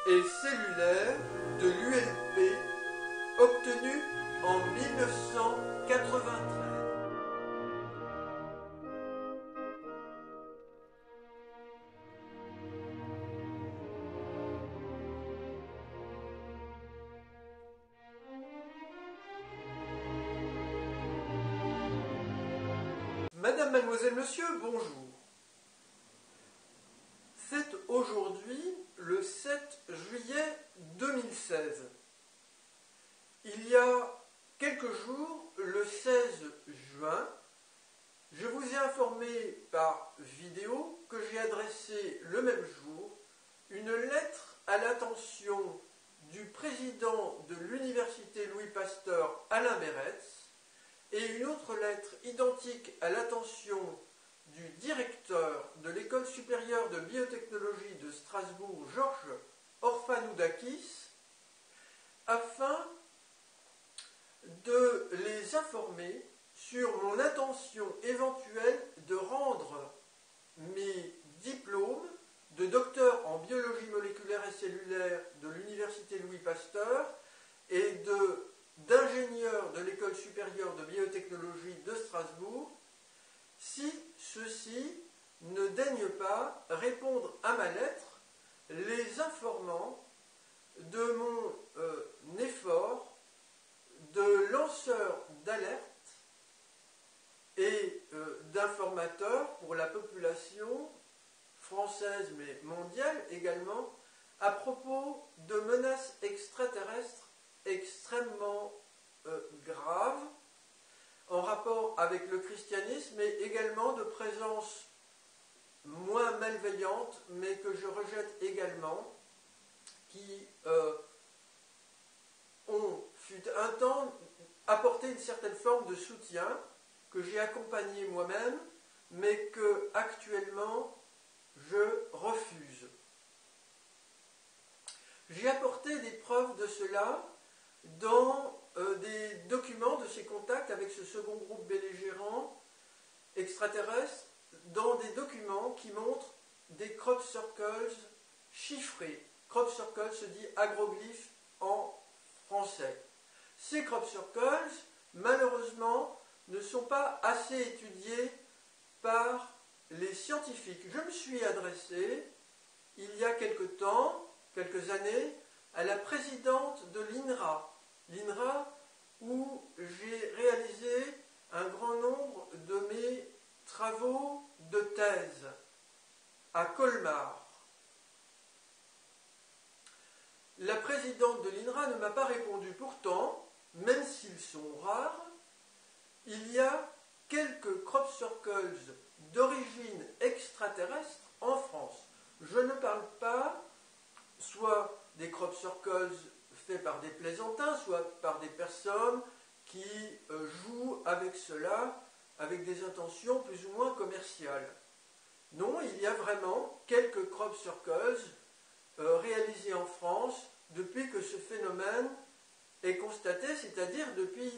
et cellulaire de l'ULP obtenu en 1993. Madame, mademoiselle, monsieur, bonjour. C'est aujourd'hui le 7 juillet 2016. Il y a quelques jours, le 16 juin, je vous ai informé par vidéo que j'ai adressé le même jour une lettre à l'attention du président de l'université Louis Pasteur, Alain Beretz, et une autre lettre identique à l'attention du directeur de l'école supérieure de biotechnologie de Strasbourg, Georges Orphanoudakis, afin de les informer sur mon intention éventuelle de rendre mes diplômes de docteur en biologie moléculaire et cellulaire de l'université Louis Pasteur et d'ingénieur de l'école supérieure de biotechnologie de Strasbourg, si ceux-ci ne daignent pas répondre à ma lettre, les informant de mon effort de lanceur d'alerte et d'informateur pour la population française mais mondiale également à propos de menaces extraterrestres extrêmement graves en rapport avec le christianisme et également de présence moins malveillante mais que je rejette également qui ont fut un temps apporté une certaine forme de soutien que j'ai accompagné moi-même mais que actuellement je refuse. J'ai apporté des preuves de cela dans des documents de ces contacts avec ce second groupe belligérant extraterrestre, dans des documents qui montrent des crop circles chiffrés. Crop circle se dit agroglyphe en français. Ces crop circles, malheureusement, ne sont pas assez étudiés par les scientifiques. Je me suis adressé, il y a quelque temps, quelques années, à la présidente de l'INRA où j'ai réalisé un grand nombre de mes travaux de thèse à Colmar. La présidente de l'INRA ne m'a pas répondu. Pourtant, même s'ils sont rares, il y a quelques crop circles d'origine extraterrestre en France. Je ne parle pas soit des crop circles faits par des plaisantins, soit par des personnes qui jouent avec cela, avec des intentions plus ou moins commerciales. Non, il y a vraiment quelques crop circles réalisés en France depuis que ce phénomène est constaté, c'est-à-dire depuis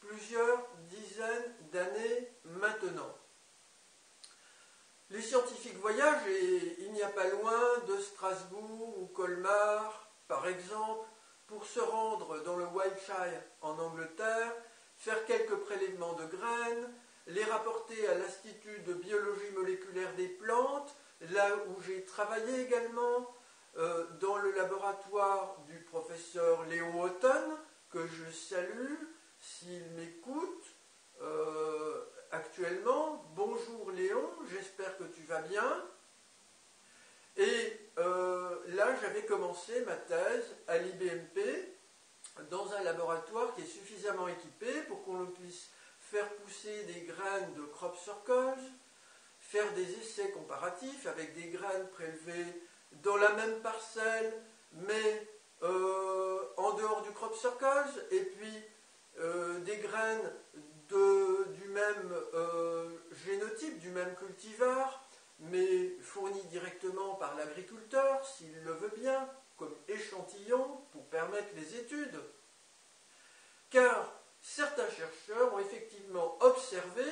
plusieurs dizaines d'années maintenant. Les scientifiques voyagent et il n'y a pas loin de Strasbourg ou Colmar, par exemple, pour se rendre dans le Wiltshire en Angleterre, faire quelques prélèvements de graines, les rapporter à l'Institut de biologie moléculaire des plantes, là où j'ai travaillé également, dans le laboratoire du professeur Léon Houghton, que je salue, s'il m'écoute actuellement. Bonjour Léon, j'espère que tu vas bien. Et là, j'avais commencé ma thèse à l'IBMP, dans un laboratoire qui est suffisamment équipé pour qu'on puisse faire pousser des graines de crop circles, faire des essais comparatifs avec des graines prélevées dans la même parcelle, mais en dehors du crop circles, et puis des graines du même génotype, du même cultivar, mais fournies directement par l'agriculteur, s'il le veut bien, comme échantillon pour permettre les études. Car certains chercheurs ont effectivement observé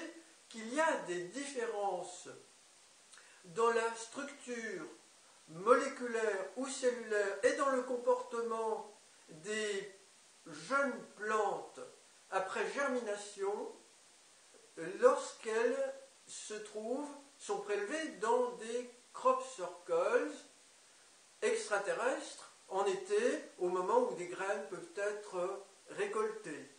qu'il y a des différences dans la structure moléculaire ou cellulaire et dans le comportement des jeunes plantes après germination lorsqu'elles sont prélevées dans des crop circles extraterrestres en été, au moment où des graines peuvent être récoltées.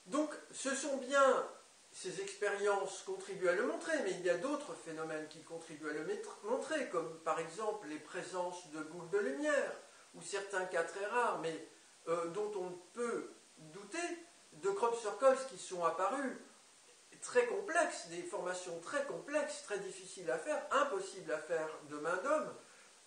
Donc, ce sont bien ces expériences contribuent à le montrer, mais il y a d'autres phénomènes qui contribuent à le montrer, comme par exemple les présences de boules de lumière, ou certains cas très rares, mais dont on peut douter, de crop circles qui sont apparus très complexes, des formations très complexes, très difficiles à faire, impossibles à faire de main d'homme,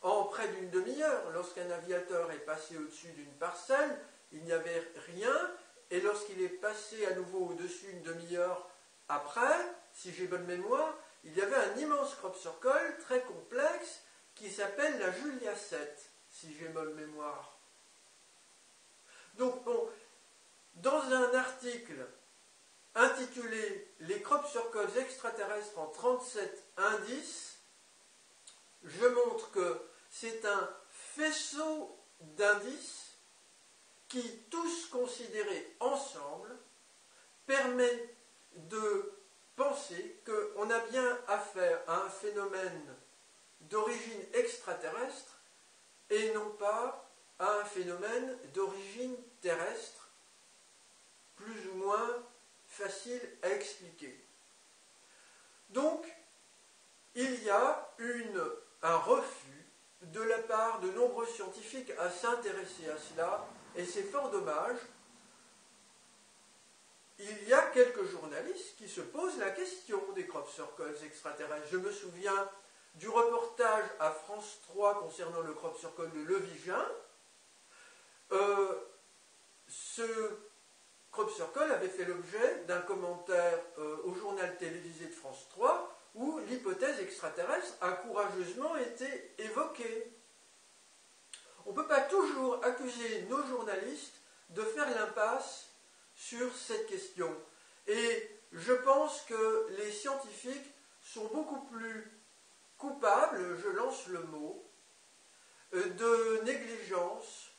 en près d'une demi-heure. Lorsqu'un aviateur est passé au-dessus d'une parcelle, il n'y avait rien, et lorsqu'il est passé à nouveau au-dessus une demi-heure après, si j'ai bonne mémoire, il y avait un immense crop circle très complexe qui s'appelle la Julia 7, si j'ai bonne mémoire. Donc, bon, dans un article intitulé « Les crop circles extraterrestres en 37 indices », je montre que c'est un faisceau d'indices qui, tous considérés ensemble, permet de penser qu'on a bien affaire à un phénomène d'origine extraterrestre et non pas à un phénomène d'origine terrestre, plus ou moins facile à expliquer. Donc, il y a un refus de la part de nombreux scientifiques à s'intéresser à cela, et c'est fort dommage. Il y a quelques journalistes qui se posent la question des crop circles extraterrestres. Je me souviens du reportage à France 3 concernant le crop circle de Levigin. Ce crop circle avait fait l'objet d'un commentaire au journal télévisé de France 3 où l'hypothèse extraterrestre a courageusement été évoquée. On ne peut pas toujours accuser nos journalistes de faire l'impasse sur cette question. Et je pense que les scientifiques sont beaucoup plus coupables, je lance le mot, de négligence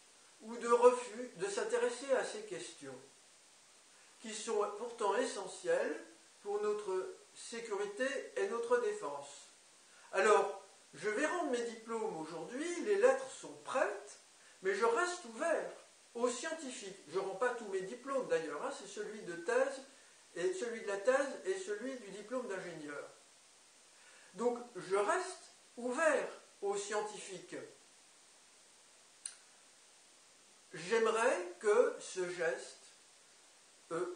ou de refus de s'intéresser à ces questions, qui sont pourtant essentielles pour notre sécurité et notre défense. Alors, je vais rendre mes diplômes aujourd'hui, les lettres sont prêtes, mais je reste ouvert aux scientifiques. Je ne rends pas tous mes diplômes d'ailleurs, hein, c'est celui de thèse, et celui de la thèse et celui du diplôme d'ingénieur. Donc, je reste ouvert aux scientifiques. J'aimerais que ce geste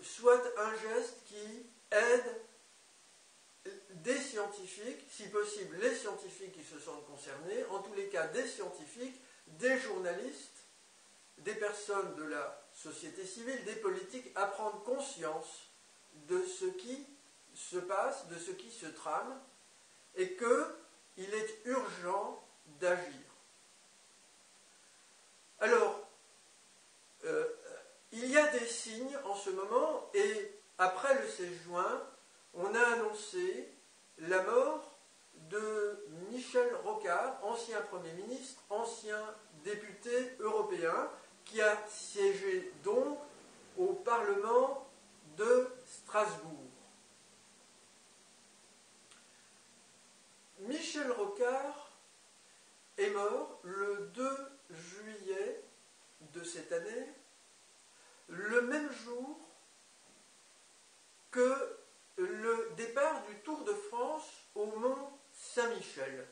soit un geste qui aide des scientifiques, si possible les scientifiques qui se sentent concernés, en tous les cas des scientifiques, des journalistes, des personnes de la société civile, des politiques, à prendre conscience de ce qui se passe, de ce qui se trame, et qu'il est urgent d'agir. Alors, il y a des signes en ce moment, et après le 16 juin, on a annoncé la mort de Michel Rocard, ancien Premier ministre, ancien député européen, qui a siégé donc au Parlement de Strasbourg. Michel Rocard est mort le 2 juillet de cette année, le même jour que le départ du Tour de France au Mont Saint-Michel.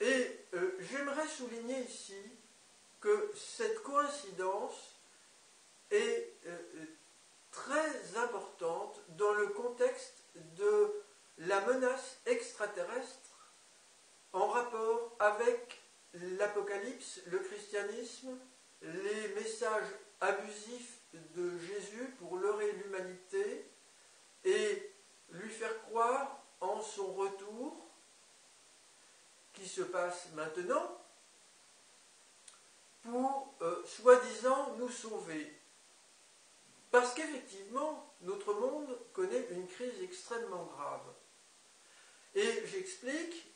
Et j'aimerais souligner ici que cette coïncidence est très importante dans le contexte de la menace extraterrestre en rapport avec l'Apocalypse, le christianisme, les messages abusifs de Jésus pour leurrer l'humanité et lui faire croire en son retour qui se passe maintenant pour soi-disant nous sauver. Parce qu'effectivement, notre monde connaît une crise extrêmement grave. Et j'explique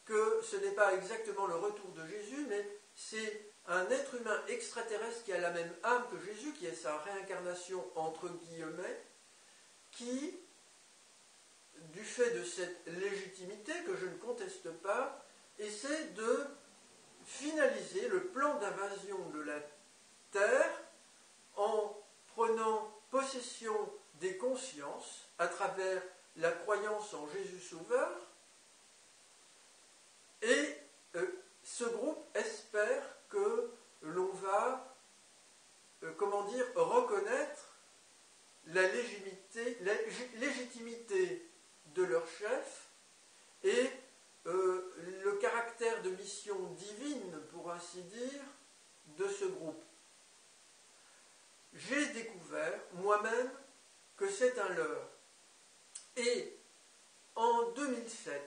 que ce n'est pas exactement le retour de Jésus, mais c'est un être humain extraterrestre qui a la même âme que Jésus, qui est sa réincarnation entre guillemets, qui, du fait de cette légitimité que je ne conteste pas, essaie de finaliser le plan d'invasion de la Terre en prenant possession des consciences à travers la croyance en Jésus Sauveur. Et ce groupe espère que l'on va, reconnaître la légitimité de leur chef et le caractère de mission divine, pour ainsi dire, de ce groupe. J'ai découvert moi-même que c'est un leurre. Et en 2007,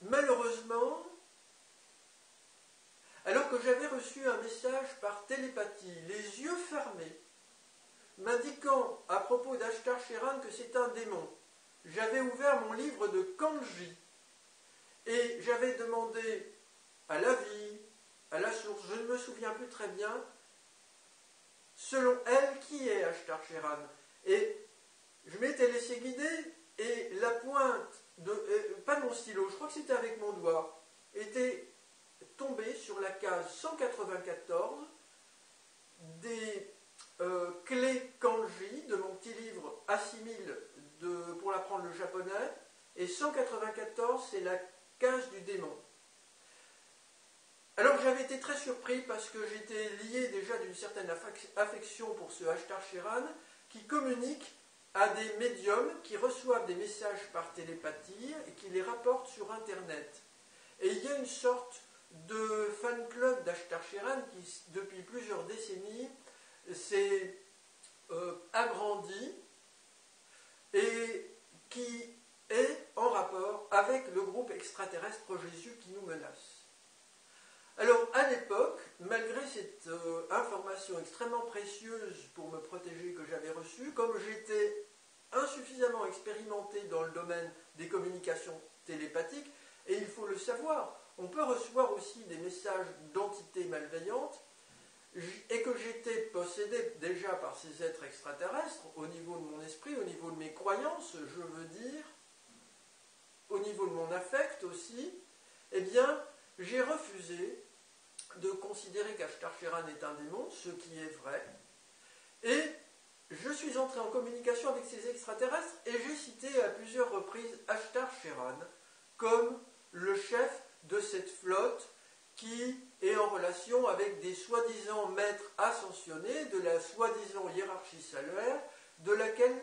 malheureusement, alors que j'avais reçu un message par télépathie, les yeux fermés, m'indiquant à propos d'Ashtar Sheran que c'est un démon, j'avais ouvert mon livre de kanji et j'avais demandé à la vie, à la source, je ne me souviens plus très bien, selon elle, qui est Ashtar Sheran. Et je m'étais laissé guider et la pointe, pas mon stylo, je crois que c'était avec mon doigt, était tombée sur la case 194 des clés kanji de mon petit livre Assimile pour apprendre le japonais, et 194 c'est la case du démon. Alors j'avais été très surpris parce que j'étais lié déjà d'une certaine affection pour ce Ashtar Sheran qui communique à des médiums qui reçoivent des messages par télépathie et qui les rapportent sur Internet. Et il y a une sorte de fan club d'Ashtar Sheran qui, depuis plusieurs décennies, s'est agrandi et qui est en rapport avec le groupe extraterrestre Jésus qui nous menace. Alors, à l'époque, malgré cette information extrêmement précieuse pour me protéger que j'avais reçue, comme j'étais insuffisamment expérimenté dans le domaine des communications télépathiques, et il faut le savoir, on peut recevoir aussi des messages d'entités malveillantes, et que j'étais possédé déjà par ces êtres extraterrestres, au niveau de mon esprit, au niveau de mes croyances, je veux dire, au niveau de mon affect aussi, eh bien, j'ai refusé de considérer qu'Ashtar Sheran est un démon, ce qui est vrai, et je suis entré en communication avec ces extraterrestres et j'ai cité à plusieurs reprises Ashtar Sheran comme le chef de cette flotte qui est en relation avec des soi-disant maîtres ascensionnés de la soi-disant hiérarchie stellaire de laquelle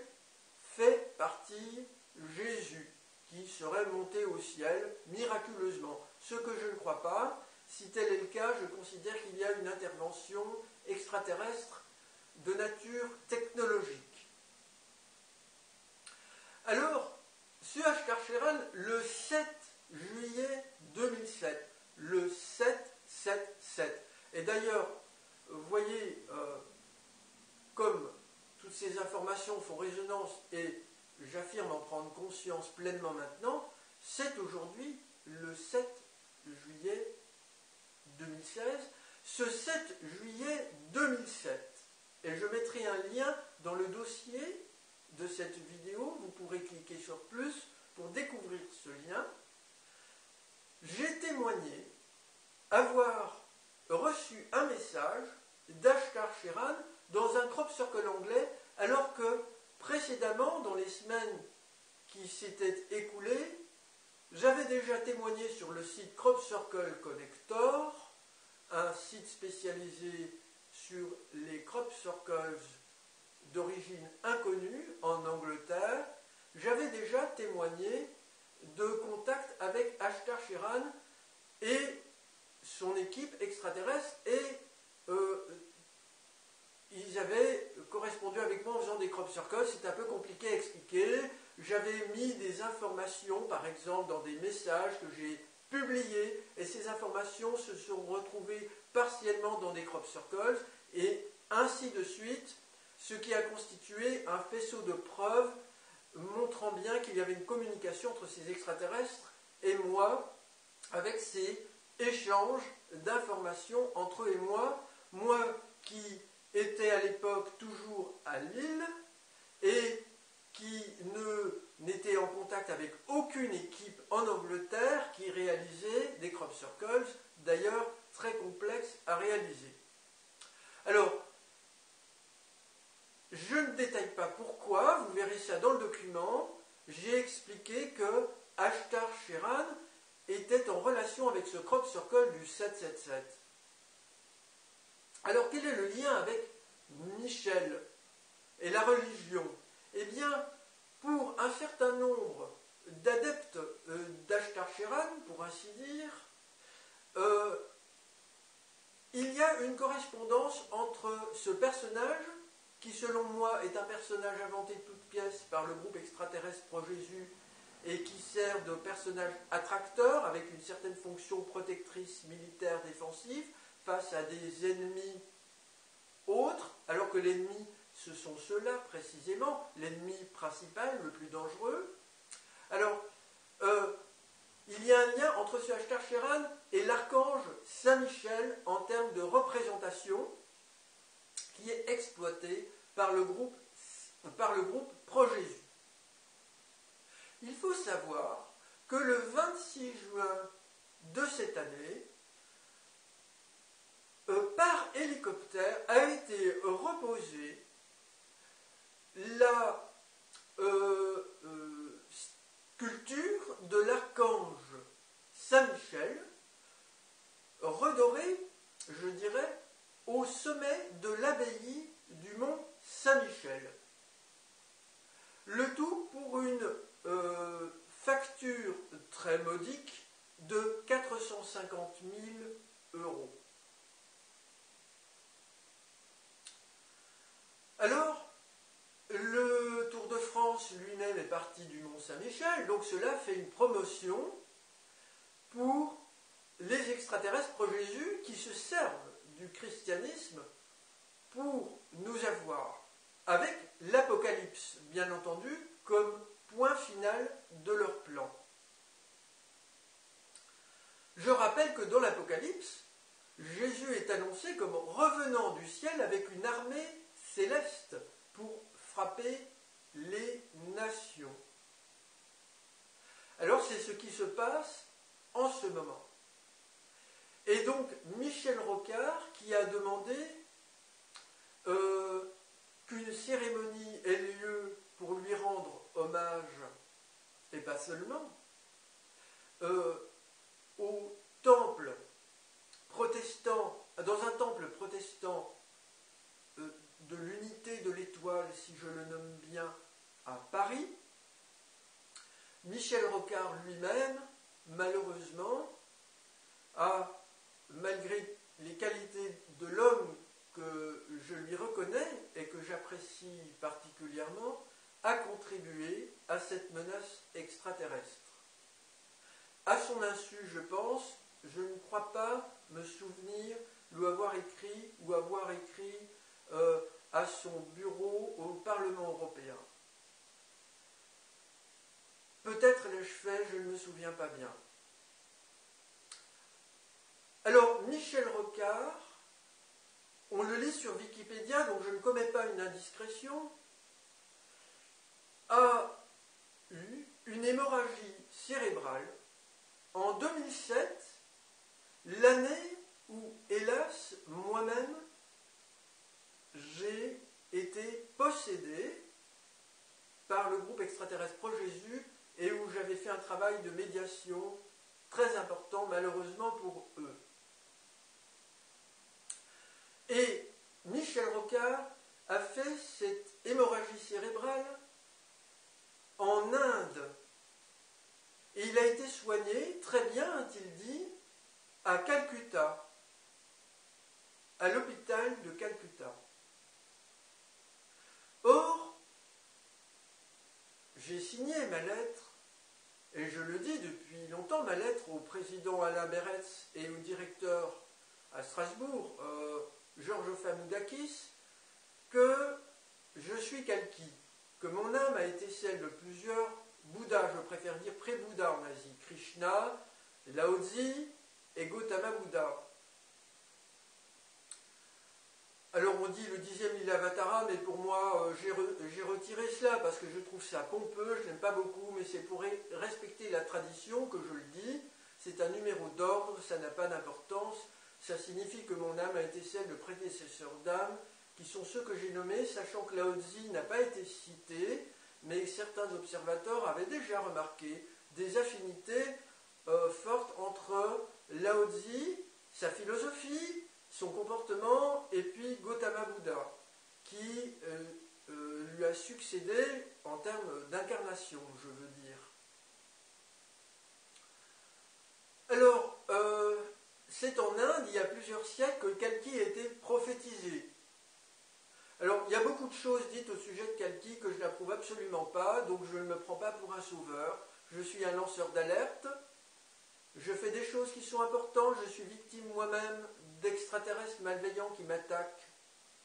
fait partie Jésus, qui serait monté au ciel miraculeusement. Ce que je ne crois pas. Si tel est le cas, je considère qu'il y a une intervention extraterrestre de nature technologique. Alors, ce Ashtar Sheran, le 7 juillet 2007, le 777. Et d'ailleurs, vous voyez, comme toutes ces informations font résonance et j'affirme en prendre conscience pleinement maintenant, c'est aujourd'hui le 7 juillet 2016, ce 7 juillet 2007, et je mettrai un lien dans le dossier de cette vidéo, vous pourrez cliquer sur plus pour découvrir ce lien. J'ai témoigné avoir reçu un message d'Ashtar Sheran dans un crop circle anglais, alors que précédemment, dans les semaines qui s'étaient écoulées, j'avais déjà témoigné sur le site Crop Circle Connector, un site spécialisé sur les crop circles d'origine inconnue en Angleterre. J'avais déjà témoigné de contact avec Ashtar Sheran et son équipe extraterrestre, et ils avaient correspondu avec moi en faisant des crop circles. C'est un peu compliqué à expliquer. J'avais mis des informations, par exemple, dans des messages que j'ai publiés, et ces informations se sont retrouvées partiellement dans des crop circles, et ainsi de suite, ce qui a constitué un faisceau de preuves montrant bien qu'il y avait une communication entre ces extraterrestres et moi, avec ces échanges d'informations entre eux et moi qui étais à l'époque toujours à Lille et qui n'était en contact avec aucune équipe en Angleterre qui réalisait des crop circles, d'ailleurs très complexes à réaliser. Alors, je ne détaille pas pourquoi, vous verrez ça dans le document, j'ai expliqué que Ashtar Sheran était en relation avec ce crop circle du 777. Alors, quel est le lien avec Michel et la religion? Eh bien, pour un certain nombre d'adeptes d'Ashtar Sheran, pour ainsi dire, il y a une correspondance entre ce personnage, qui selon moi est un personnage inventé de toutes pièces par le groupe extraterrestre Pro-Jésus, et qui sert de personnage attracteur, avec une certaine fonction protectrice militaire défensive, face à des ennemis autres, alors que l'ennemi, ce sont ceux-là précisément, l'ennemi principal, le plus dangereux. Alors, il y a un lien entre ce Ashtar Sheran et l'archange Saint-Michel en termes de représentation qui est exploité par le groupe Pro-Jésus. Il faut savoir que le 26 juin de cette année, par hélicoptère a été reposée la sculpture de l'archange Saint-Michel, redorée, je dirais, au sommet de l'abbaye du mont Saint-Michel. Le tout pour une facture très modique de 450 000 €. Alors, le Tour de France lui-même est parti du Mont Saint-Michel, donc cela fait une promotion pour les extraterrestres pro-Jésus qui se servent du christianisme pour nous avoir, avec l'Apocalypse, bien entendu, comme point final de leur plan. Je rappelle que dans l'Apocalypse, Jésus est annoncé comme revenant du ciel avec une armée céleste pour frapper les nations. Alors c'est ce qui se passe en ce moment. Et donc Michel Rocard qui a demandé qu'une cérémonie ait lieu pour lui rendre hommage, et pas seulement, au temple protestant, dans un temple protestant de l'unité de l'étoile, si je le nomme bien, à Paris. Michel Rocard lui-même, malheureusement, a, malgré les qualités de l'homme que je lui reconnais et que j'apprécie particulièrement, a contribué à cette menace extraterrestre. À son insu, je pense, je ne crois pas me souvenir lui avoir écrit à son bureau au Parlement européen. Peut-être l'ai-je fait, je ne me souviens pas bien. Alors, Michel Rocard, on le lit sur Wikipédia, donc je ne commets pas une indiscrétion, a eu une hémorragie cérébrale en 2007, l'année où, hélas, moi-même, j'ai été possédé par le groupe extraterrestre Pro-Jésus et où j'avais fait un travail de médiation très important, malheureusement pour eux. Et Michel Rocard a fait cette hémorragie cérébrale en Inde. Et il a été soigné, très bien, a-t-il dit, à Calcutta, à l'hôpital de Calcutta. Or, j'ai signé ma lettre, et je le dis depuis longtemps, ma lettre au président Alain Beretz et au directeur à Strasbourg, Georges Famoudakis, que je suis Kalki, que mon âme a été celle de plusieurs Bouddhas, je préfère dire pré-Bouddha en Asie, Krishna, Lao Tzu et Gautama Bouddha. Alors on dit le 10e Lilavatara, mais pour moi j'ai retiré cela parce que je trouve ça pompeux, je n'aime pas beaucoup, mais c'est pour respecter la tradition que je le dis. C'est un numéro d'ordre, ça n'a pas d'importance, ça signifie que mon âme a été celle de prédécesseurs d'âme, qui sont ceux que j'ai nommés, sachant que Lao Tzu n'a pas été cité, mais certains observateurs avaient déjà remarqué des affinités fortes entre Lao Tzu, sa philosophie, son comportement, et puis Gautama Bouddha, qui lui a succédé en termes d'incarnation, je veux dire. Alors, c'est en Inde, il y a plusieurs siècles, que Kalki a été prophétisé. Alors, il y a beaucoup de choses dites au sujet de Kalki que je n'approuve absolument pas, donc je ne me prends pas pour un sauveur. Je suis un lanceur d'alerte, je fais des choses qui sont importantes, je suis victime moi-même d'extraterrestres malveillants qui m'attaquent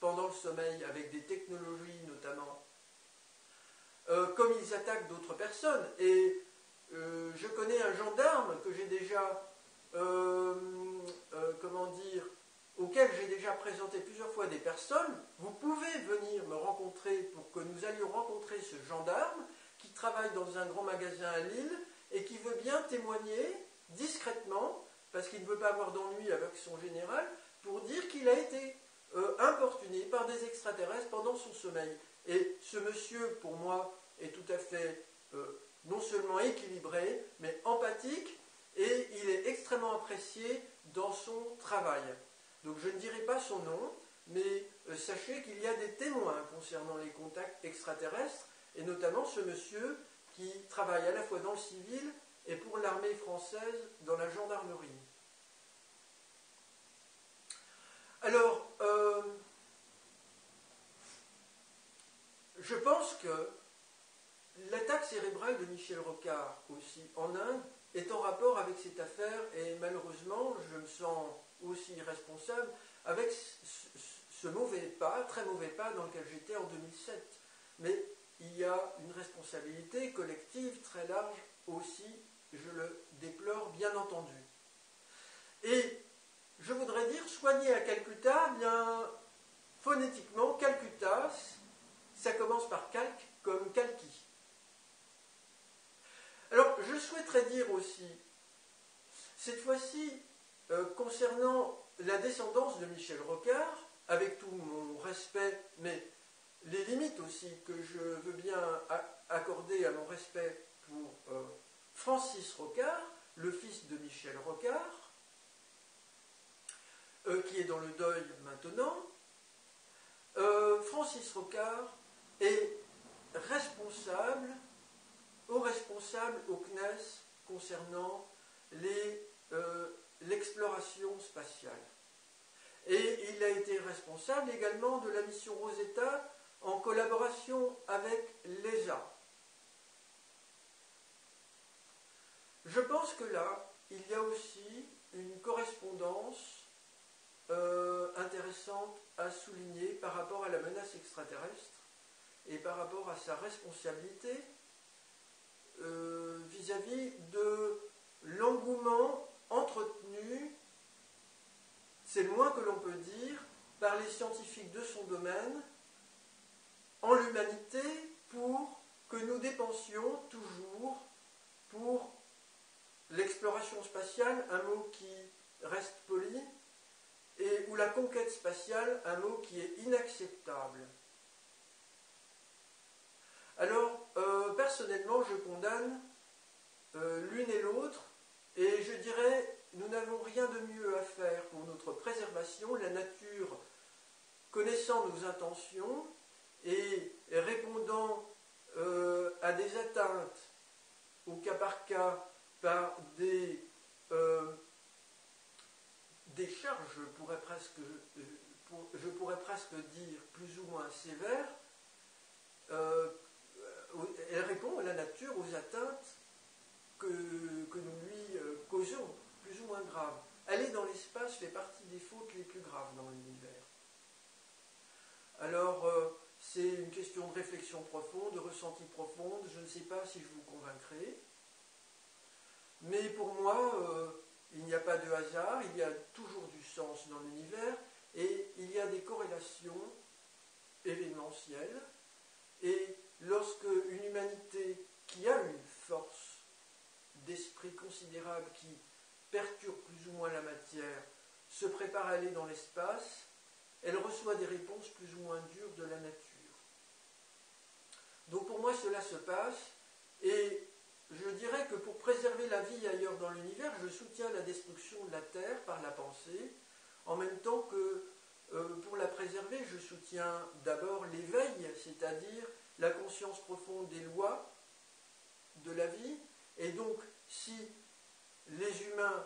pendant le sommeil, avec des technologies notamment, comme ils attaquent d'autres personnes. Et je connais un gendarme que j'ai déjà, auquel j'ai déjà présenté plusieurs fois des personnes. Vous pouvez venir me rencontrer pour que nous allions rencontrer ce gendarme qui travaille dans un grand magasin à Lille et qui veut bien témoigner discrètement, parce qu'il ne veut pas avoir d'ennui avec son général, pour dire qu'il a été importuné par des extraterrestres pendant son sommeil. Et ce monsieur, pour moi, est tout à fait non seulement équilibré, mais empathique, et il est extrêmement apprécié dans son travail. Donc je ne dirai pas son nom, mais sachez qu'il y a des témoins concernant les contacts extraterrestres, et notamment ce monsieur qui travaille à la fois dans le civil et pour l'armée française dans la gendarmerie. Alors, je pense que l'attaque cérébrale de Michel Rocard aussi en Inde est en rapport avec cette affaire, et malheureusement je me sens aussi responsable avec ce mauvais pas, très mauvais pas dans lequel j'étais en 2007. Mais il y a une responsabilité collective très large aussi, je le déplore bien entendu. Et je voudrais dire, soigner à Calcutta, bien phonétiquement, Calcutta, ça commence par calque comme Kalki. Alors, je souhaiterais dire aussi, cette fois-ci, concernant la descendance de Michel Rocard, avec tout mon respect, mais les limites aussi que je veux bien accorder à mon respect pour Francis Rocard, le fils de Michel Rocard, qui est dans le deuil maintenant. Francis Rocard est responsable au CNES concernant l'exploration spatiale. Et il a été responsable également de la mission Rosetta en collaboration avec l'ESA. Je pense que là, il y a aussi une correspondance intéressante à souligner par rapport à la menace extraterrestre et par rapport à sa responsabilité vis-à-vis de l'engouement entretenu, c'est le moins que l'on peut dire, par les scientifiques de son domaine en l'humanité pour que nous dépensions toujours pour l'exploration spatiale, un mot qui reste poli, ou la conquête spatiale, un mot qui est inacceptable. Alors, personnellement, je condamne l'une et l'autre, et je dirais, nous n'avons rien de mieux à faire pour notre préservation. La nature, connaissant nos intentions et répondant à des atteintes au cas par cas par des charges, je pourrais presque dire plus ou moins sévères, elle répond à la nature aux atteintes que nous lui causons, plus ou moins graves. Aller dans l'espace fait partie des fautes les plus graves dans l'univers. Alors, c'est une question de réflexion profonde, de ressenti profonde. Je ne sais pas si je vous convaincrai. Mais pour moi, il n'y a pas de hasard, il y a toujours du sens dans l'univers, et il y a des corrélations événementielles. Et lorsque une humanité qui a une force d'esprit considérable, qui perturbe plus ou moins la matière, se prépare à aller dans l'espace, elle reçoit des réponses plus ou moins dures de la nature. Donc pour moi cela se passe, et je dirais que pour préserver la vie ailleurs dans l'univers, je soutiens la destruction de la Terre par la pensée, en même temps que pour la préserver, je soutiens d'abord l'éveil, c'est-à-dire la conscience profonde des lois de la vie, et donc si les humains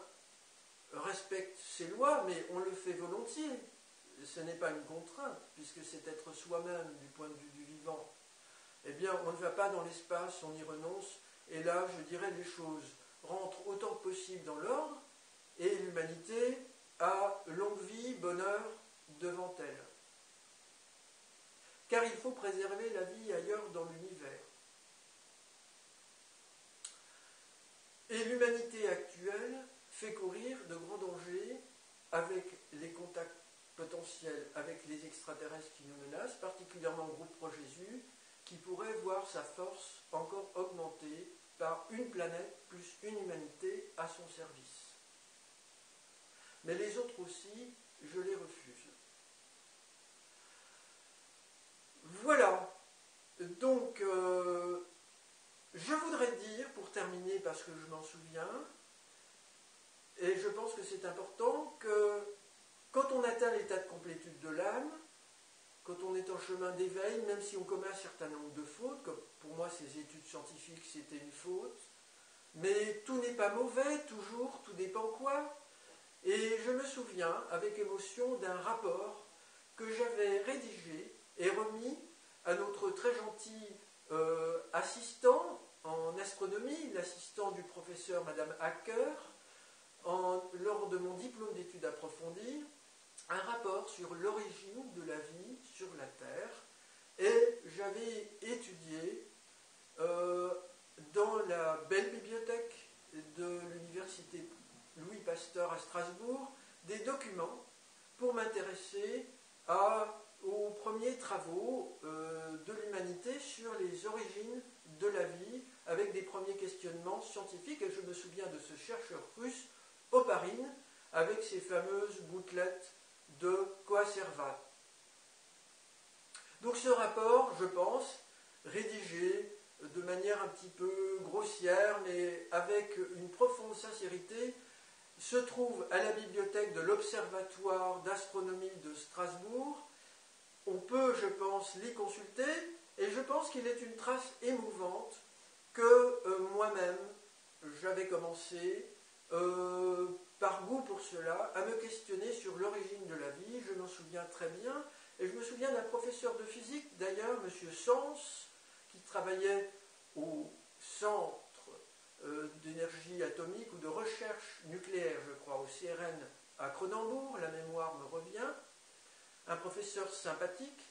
respectent ces lois, mais on le fait volontiers, ce n'est pas une contrainte, puisque c'est être soi-même du point de vue du vivant, eh bien on ne va pas dans l'espace, on y renonce, et là je dirais les choses rentrent autant que possible dans l'ordre, et l'humanité a longue vie, bonheur devant elle. Car il faut préserver la vie ailleurs dans l'univers. Et l'humanité actuelle fait courir de grands dangers avec les contacts potentiels avec les extraterrestres qui nous menacent, particulièrement le groupe Pro-Jésus, qui pourrait voir sa force encore augmentée par une planète plus une humanité à son service. Mais les autres aussi, je les refuse. Voilà. Donc, je voudrais dire, pour terminer, parce que je m'en souviens, et je pense que c'est important, que quand on atteint l'état de complétude de l'âme, quand on est en chemin d'éveil, même si on commet un certain nombre de fautes, comme pour moi ces études scientifiques c'était une faute, mais tout n'est pas mauvais, toujours, tout dépend quoi. Et je me souviens avec émotion d'un rapport que j'avais rédigé et remis à notre très gentil assistant en astronomie, l'assistant du professeur Madame Hacker, lors de mon diplôme d'études approfondies, un rapport sur l'origine de la vie sur la Terre, et j'avais étudié dans la belle bibliothèque de l'université Louis Pasteur à Strasbourg des documents pour m'intéresser aux premiers travaux de l'humanité sur les origines de la vie, avec des premiers questionnements scientifiques, et je me souviens de ce chercheur russe, Oparin, avec ses fameuses gouttelettes de Coacerva. Donc ce rapport, je pense, rédigé de manière un petit peu grossière, mais avec une profonde sincérité, se trouve à la bibliothèque de l'Observatoire d'astronomie de Strasbourg. On peut, je pense, l'y consulter, et je pense qu'il est une trace émouvante que moi-même, j'avais commencé, par goût pour cela, à me questionner sur l'origine de la vie. Je m'en souviens très bien, et je me souviens d'un professeur de physique, d'ailleurs, M. Sens, qui travaillait au centre d'énergie atomique ou de recherche nucléaire, je crois, au CERN à Cronenbourg, la mémoire me revient, un professeur sympathique,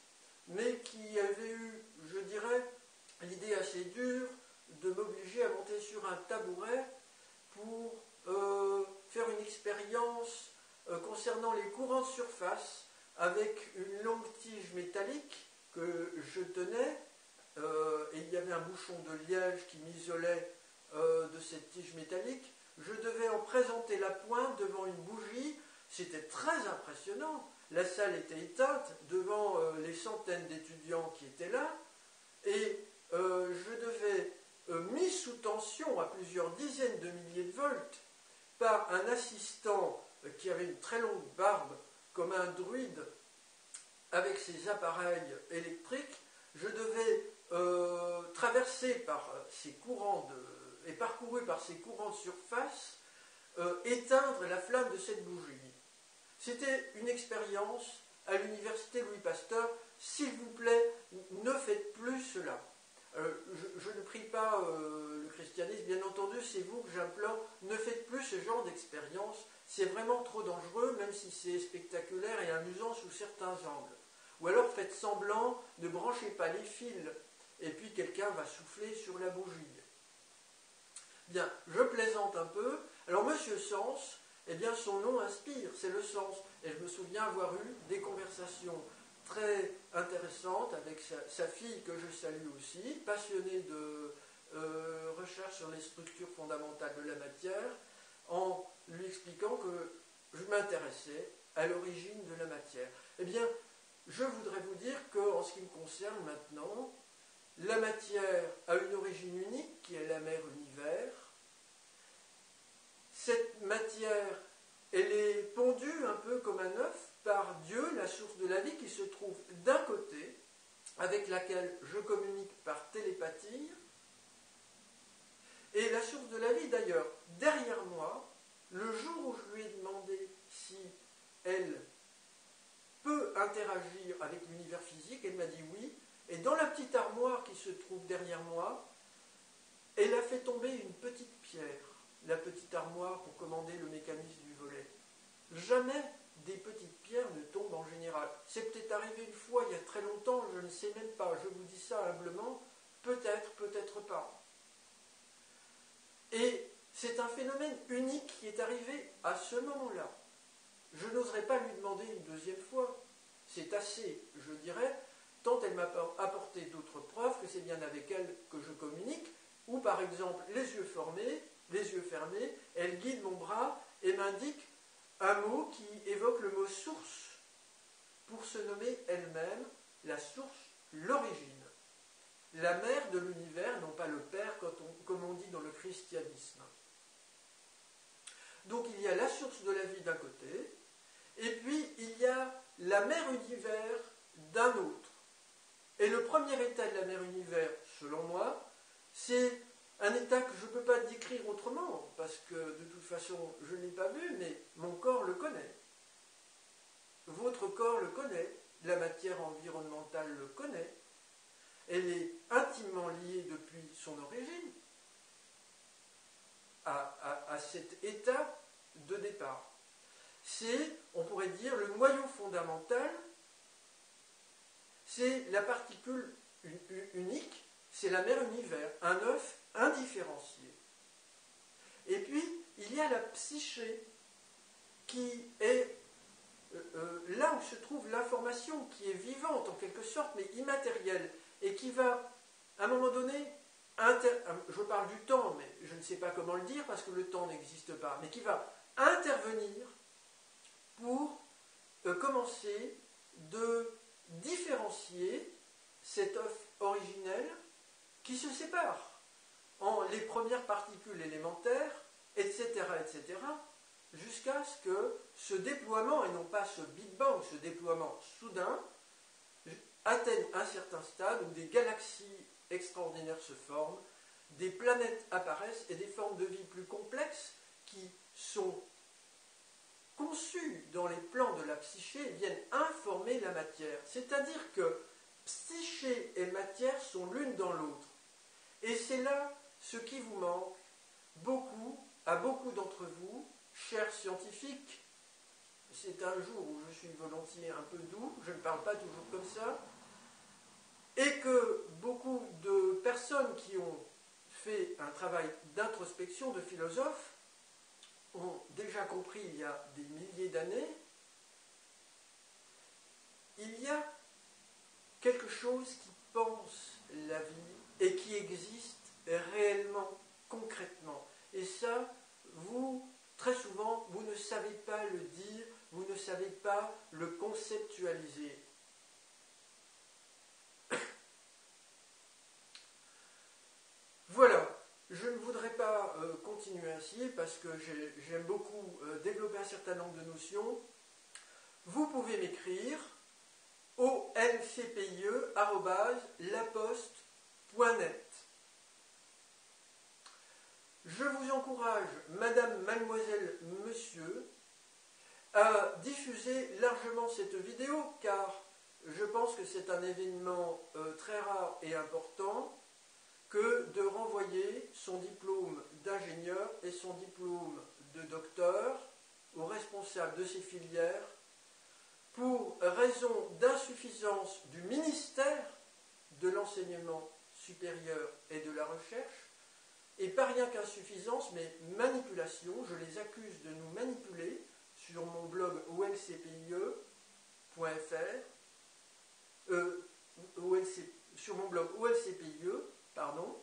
mais qui avait eu, je dirais, l'idée assez dure de m'obliger à monter sur un tabouret pour faire une expérience concernant les courants de surface avec une longue tige métallique que je tenais, et il y avait un bouchon de liège qui m'isolait de cette tige métallique. Je devais en présenter la pointe devant une bougie. C'était très impressionnant. La salle était éteinte devant les centaines d'étudiants qui étaient là, et je devais, mis sous tension à plusieurs dizaines de milliers de volts par un assistant qui avait une très longue barbe comme un druide avec ses appareils électriques, je devais traverser par ces courants et parcouru par ces courants de surface, éteindre la flamme de cette bougie. C'était une expérience à l'université Louis Pasteur. S'il vous plaît, ne faites plus cela. Je ne prie pas le christianisme, bien entendu, c'est vous que j'implore, ne faites plus ce genre d'expérience, c'est vraiment trop dangereux, même si c'est spectaculaire et amusant sous certains angles. Ou alors faites semblant, ne branchez pas les fils, et puis quelqu'un va souffler sur la bougie. Bien, je plaisante un peu. Alors Monsieur Sens, eh bien son nom inspire, c'est le sens. Et je me souviens avoir eu des conversations très intéressantes avec sa fille, que je salue aussi, passionnée de recherche sur les structures fondamentales de la matière, en lui expliquant que je m'intéressais à l'origine de la matière. Eh bien, je voudrais vous dire qu'en ce qui me concerne maintenant, la matière a une origine unique qui est la mère univers. Cette matière, elle est pondue un peu comme un œuf par Dieu, la source de la vie, qui se trouve d'un côté, avec laquelle je communique par télépathie, et la source de la vie d'ailleurs, derrière moi, le jour où je lui ai demandé si elle peut interagir avec l'univers physique, elle m'a dit oui, et dans la petite armoire qui se trouve derrière moi, elle a fait tomber une petite pierre, la petite armoire pour commander le mécanisme du volet. Jamais des petites pierres ne tombent en général. C'est peut-être arrivé une fois il y a très longtemps, je ne sais même pas, je vous dis ça humblement, peut-être, peut-être pas. Et c'est un phénomène unique qui est arrivé à ce moment-là. Je n'oserais pas lui demander une deuxième fois. C'est assez, je dirais, tant elle m'a apporté d'autres preuves que c'est bien avec elle que je communique, ou par exemple les yeux fermés, elle guide mon bras et m'indique un mot qui évoque le mot source, pour se nommer elle-même la source, l'origine. La mère de l'univers, non pas le père, comme on dit dans le christianisme. Donc il y a la source de la vie d'un côté, et puis il y a la mère univers d'un autre. Et le premier état de la mère univers, selon moi, c'est un état que je ne peux pas décrire autrement, parce que de toute façon, je ne l'ai pas vu, mais mon corps le connaît. Votre corps le connaît, la matière environnementale le connaît, elle est intimement liée depuis son origine à cet état de départ. C'est, on pourrait dire, le noyau fondamental, c'est la particule unique, c'est la mère univers, un œuf indifférencié. Et puis, il y a la psyché qui est là où se trouve l'information, qui est vivante en quelque sorte, mais immatérielle, et qui va, à un moment donné, je parle du temps, mais je ne sais pas comment le dire parce que le temps n'existe pas, mais qui va intervenir pour commencer de différencier cet œuf originel qui se sépare en les premières particules élémentaires, etc., etc., jusqu'à ce que ce déploiement, et non pas ce Big Bang, ce déploiement soudain, atteigne un certain stade où des galaxies extraordinaires se forment, des planètes apparaissent et des formes de vie plus complexes qui sont conçues dans les plans de la psyché viennent informer la matière. C'est-à-dire que psyché et matière sont l'une dans l'autre. Et c'est là ce qui vous manque à beaucoup d'entre vous, chers scientifiques. C'est un jour où je suis volontiers un peu doux, je ne parle pas toujours comme ça, et que beaucoup de personnes qui ont fait un travail d'introspection, de philosophes, ont déjà compris il y a des milliers d'années, il y a quelque chose qui pense la vie et qui existe réellement, concrètement. Et ça, vous, très souvent, vous ne savez pas le dire, vous ne savez pas le conceptualiser. Voilà, je ne voudrais pas continuer ainsi parce que j'aime beaucoup développer un certain nombre de notions. Vous pouvez m'écrire au lcpie@laposte.net. Je vous encourage, madame, mademoiselle, monsieur, à diffuser largement cette vidéo car je pense que c'est un événement très rare et important que de renvoyer son diplôme d'ingénieur et son diplôme de docteur aux responsables de ces filières pour raison d'insuffisance du ministère de l'enseignement supérieur et de la recherche, et pas rien qu'insuffisance, mais manipulation. Je les accuse de nous manipuler sur mon blog olcpie.fr, sur mon blog olcpie, pardon.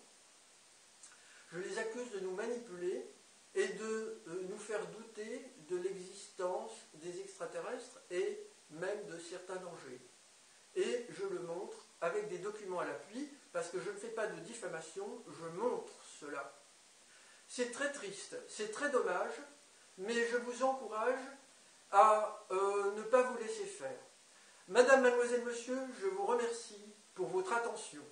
Je les accuse de nous manipuler et de nous faire douter de l'existence des extraterrestres et même de certains dangers. Et je le montre avec des documents à l'appui, parce que je ne fais pas de diffamation, je montre cela. C'est très triste, c'est très dommage, mais je vous encourage à ne pas vous laisser faire. Madame, mademoiselle, monsieur, je vous remercie pour votre attention.